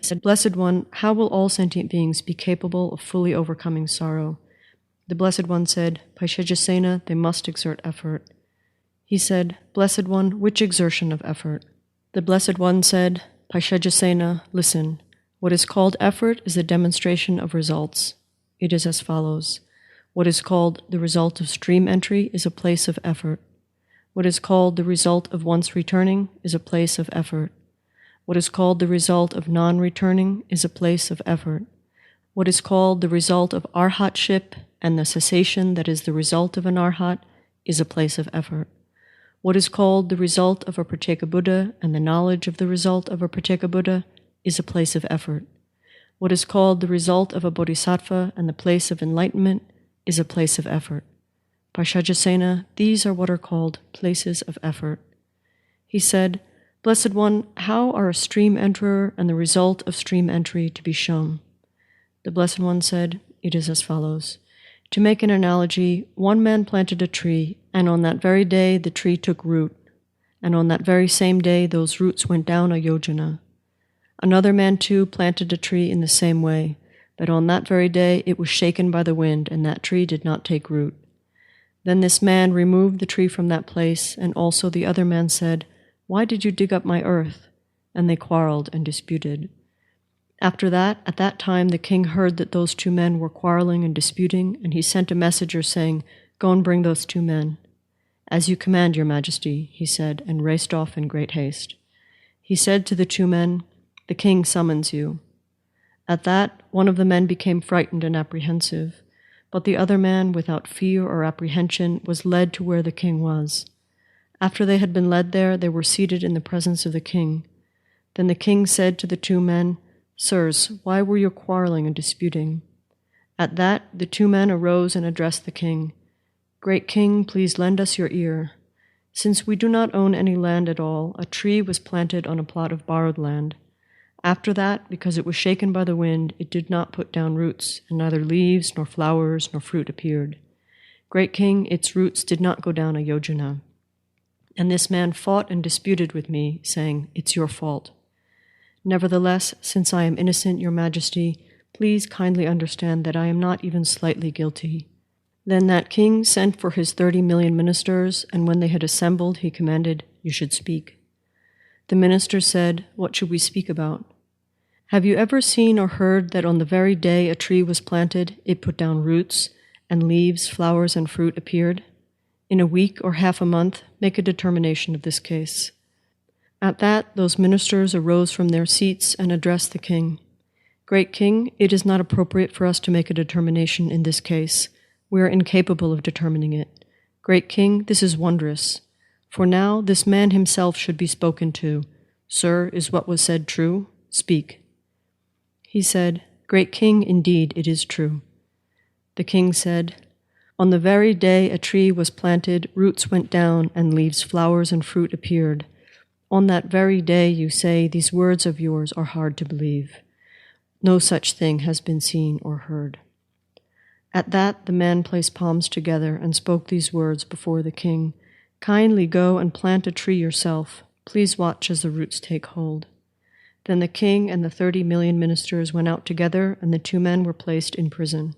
said, Blessed One, how will all sentient beings be capable of fully overcoming sorrow? The Blessed One said, Paishajasena, they must exert effort. He said, Blessed One, which exertion of effort? The Blessed One said, Paishajasena, listen. What is called effort is a demonstration of results. It is as follows. What is called the result of stream entry is a place of effort. What is called the result of once returning is a place of effort. What is called the result of non-returning is a place of effort. What is called the result of arhatship and the cessation that is the result of an arhat is a place of effort. What is called the result of a Pratyeka Buddha and the knowledge of the result of a Pratyeka Buddha is a place of effort. What is called the result of a Bodhisattva and the place of enlightenment is a place of effort. Paishajasena, these are what are called places of effort. He said, Blessed One, how are a stream enterer and the result of stream entry to be shown? The Blessed One said, it is as follows. To make an analogy, one man planted a tree, and on that very day the tree took root, and on that very same day those roots went down a yojana. Another man too planted a tree in the same way, but on that very day it was shaken by the wind, and that tree did not take root. Then this man removed the tree from that place, and also the other man said, Why did you dig up my earth? And they quarreled and disputed. After that, at that time, the king heard that those two men were quarreling and disputing, and he sent a messenger saying, Go and bring those two men. As you command, your majesty, he said, and raced off in great haste. He said to the two men, The king summons you. At that, one of the men became frightened and apprehensive, but the other man, without fear or apprehension, was led to where the king was. After they had been led there, they were seated in the presence of the king. Then the king said to the two men, Sirs, why were you quarreling and disputing? At that, the two men arose and addressed the king. Great king, please lend us your ear. Since we do not own any land at all, a tree was planted on a plot of borrowed land. After that, because it was shaken by the wind, it did not put down roots, and neither leaves, nor flowers, nor fruit appeared. Great king, its roots did not go down a yojana. And this man fought and disputed with me, saying, It's your fault. Nevertheless, since I am innocent, your majesty, please kindly understand that I am not even slightly guilty. Then that king sent for his 30 million ministers, and when they had assembled, he commanded, You should speak. The ministers said, What should we speak about? Have you ever seen or heard that on the very day a tree was planted, it put down roots, and leaves, flowers, and fruit appeared? In a week or half a month, make a determination of this case. At that, those ministers arose from their seats and addressed the king. Great king, it is not appropriate for us to make a determination in this case. We are incapable of determining it. Great king, this is wondrous. For now, this man himself should be spoken to. Sir, is what was said true? Speak. He said, Great king, indeed, it is true. The king said, On the very day a tree was planted, roots went down, and leaves, flowers, and fruit appeared. On that very day, you say, these words of yours are hard to believe. No such thing has been seen or heard. At that, the man placed palms together and spoke these words before the king. Kindly go and plant a tree yourself. Please watch as the roots take hold. Then the king and the 30 million ministers went out together, and the two men were placed in prison.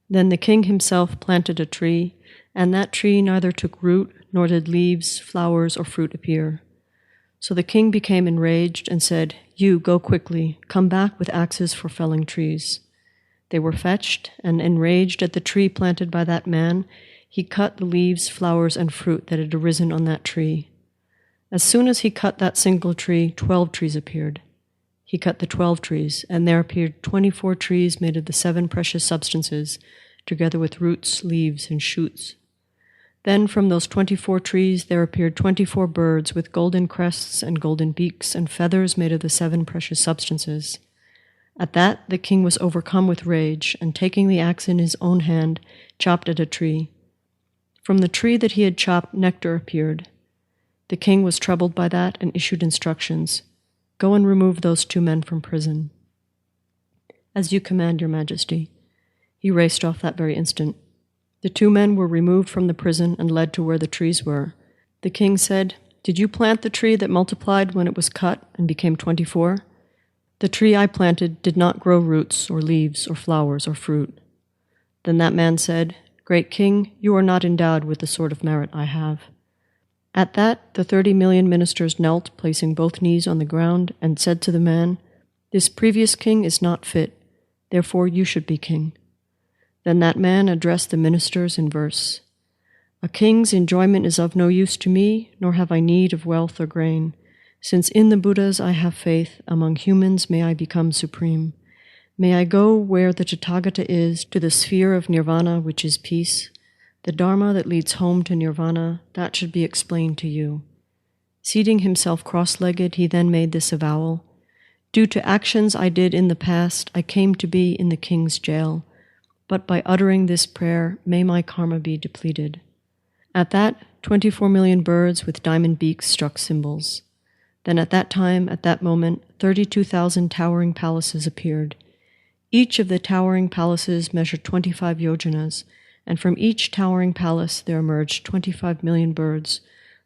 Then the king himself planted a tree, and that tree neither took root, nor did leaves, flowers, or fruit appear. So the king became enraged and said, You, go quickly, come back with axes for felling trees. They were fetched, and enraged at the tree planted by that man, he cut the leaves, flowers, and fruit that had arisen on that tree. As soon as he cut that single tree, 12 trees appeared. He cut the 12 trees, and there appeared 24 trees made of the 7 precious substances, together with roots, leaves, and shoots. Then from those 24 trees there appeared 24 birds with golden crests and golden beaks and feathers made of the 7 precious substances. At that the king was overcome with rage, and taking the axe in his own hand, chopped at a tree. From the tree that he had chopped, nectar appeared. The king was troubled by that and issued instructions. Go and remove those 2 men from prison. As you command, your majesty. He raced off that very instant. The 2 men were removed from the prison and led to where the trees were. The king said, Did you plant the tree that multiplied when it was cut and became 24? The tree I planted did not grow roots or leaves or flowers or fruit. Then that man said, Great king, you are not endowed with the sort of merit I have. At that, the 30 million ministers knelt, placing both knees on the ground, and said to the man, This previous king is not fit, therefore you should be king. Then that man addressed the ministers in verse, A king's enjoyment is of no use to me, nor have I need of wealth or grain. Since in the Buddhas I have faith, among humans may I become supreme. May I go where the Tathagata is, to the sphere of nirvana, which is peace. The Dharma that leads home to nirvana, that should be explained to you. Seating himself cross-legged, he then made this avowal. Due to actions I did in the past, I came to be in the king's jail. But by uttering this prayer, may my karma be depleted. At that, 24 million birds with diamond beaks struck cymbals. Then at that time, at that moment, 32,000 towering palaces appeared. Each of the towering palaces measured 25 yojanas, and from each towering palace there emerged 25 million birds,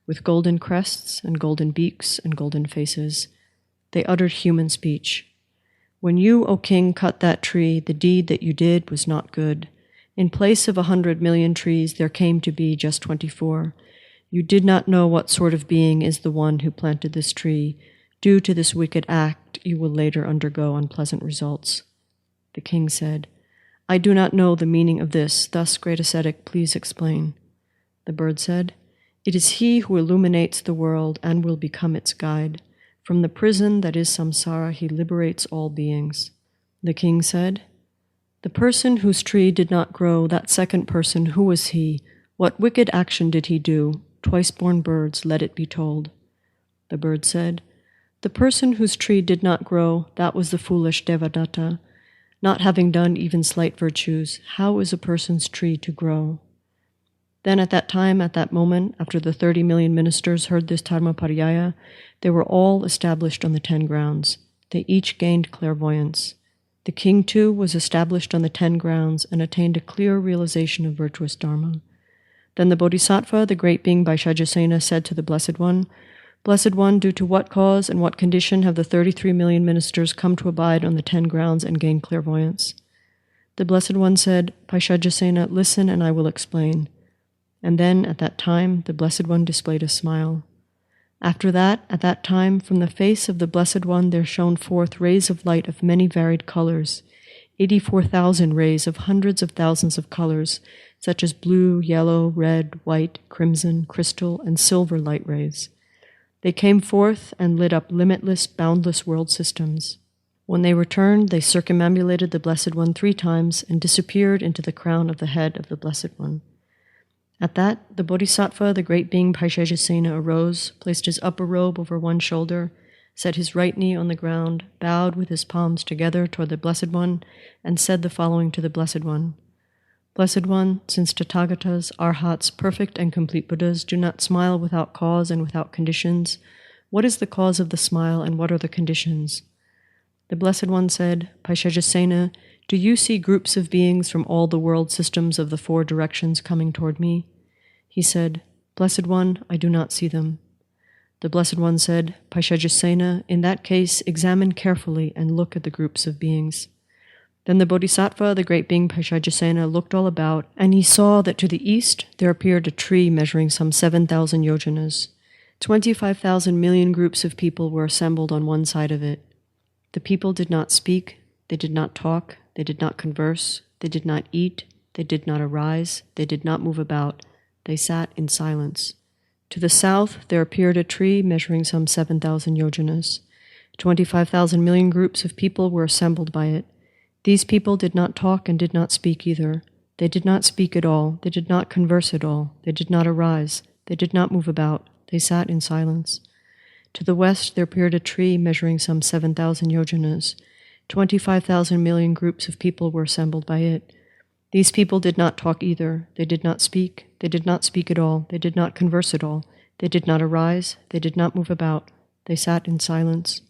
with golden crests and golden beaks and golden faces. They uttered human speech. When you, O king, cut that tree, the deed that you did was not good. In place of 100 million trees, there came to be just 24. You did not know what sort of being is the one who planted this tree. Due to this wicked act, you will later undergo unpleasant results. The king said, I do not know the meaning of this, thus, great ascetic, please explain. The bird said, It is he who illuminates the world and will become its guide. From the prison that is samsara, he liberates all beings. The king said, The person whose tree did not grow, that second person, who was he? What wicked action did he do? Twice-born birds, let it be told. The bird said, The person whose tree did not grow, that was the foolish Devadatta. Not having done even slight virtues, how is a person's tree to grow? Then at that time, at that moment, after the 30 million ministers heard this Dharmapariyaya, they were all established on the 10 grounds. They each gained clairvoyance. The king, too, was established on the 10 grounds and attained a clear realization of virtuous Dharma. Then the Bodhisattva, the great being Vaishajasena, said to the Blessed One, Blessed One, due to what cause and what condition have the 33 million ministers come to abide on the 10 grounds and gain clairvoyance? The Blessed One said, Vaishajasena, listen and I will explain. And then, at that time, the Blessed One displayed a smile. After that, at that time, from the face of the Blessed One there shone forth rays of light of many varied colors, 84,000 rays of hundreds of thousands of colors, such as blue, yellow, red, white, crimson, crystal, and silver light rays. They came forth and lit up limitless, boundless world systems. When they returned, they circumambulated the Blessed One 3 times and disappeared into the crown of the head of the Blessed One. At that, the Bodhisattva, the great being Vaishajasena, arose, placed his upper robe over one shoulder, set his right knee on the ground, bowed with his palms together toward the Blessed One, and said the following to the Blessed One. Blessed One, since Tathagatas, Arhats, perfect and complete Buddhas, do not smile without cause and without conditions, what is the cause of the smile and what are the conditions? The Blessed One said, Vaishajasena, do you see groups of beings from all the world systems of the 4 directions coming toward me? He said, Blessed One, I do not see them. The Blessed One said, Vaishajasena, in that case, examine carefully and look at the groups of beings. Then the Bodhisattva, the great being Vaishajasena, looked all about, and he saw that to the east there appeared a tree measuring some 7,000 yojanas. 25,000 million groups of people were assembled on one side of it. The people did not speak, they did not talk, they did not converse, they did not eat, they did not arise, they did not move about, they sat in silence. To the south there appeared a tree measuring some 7,000 yojanas. 25,000 million groups of people were assembled by it. These people did not talk and did not speak either. They did not speak at all, they did not converse at all, they did not arise, they did not move about, they sat in silence. To the west there appeared a tree measuring some 7,000 yojanas. 25,000 million groups of people were assembled by it. These people did not talk either, they did not speak at all, they did not converse at all, they did not arise, they did not move about, they sat in silence.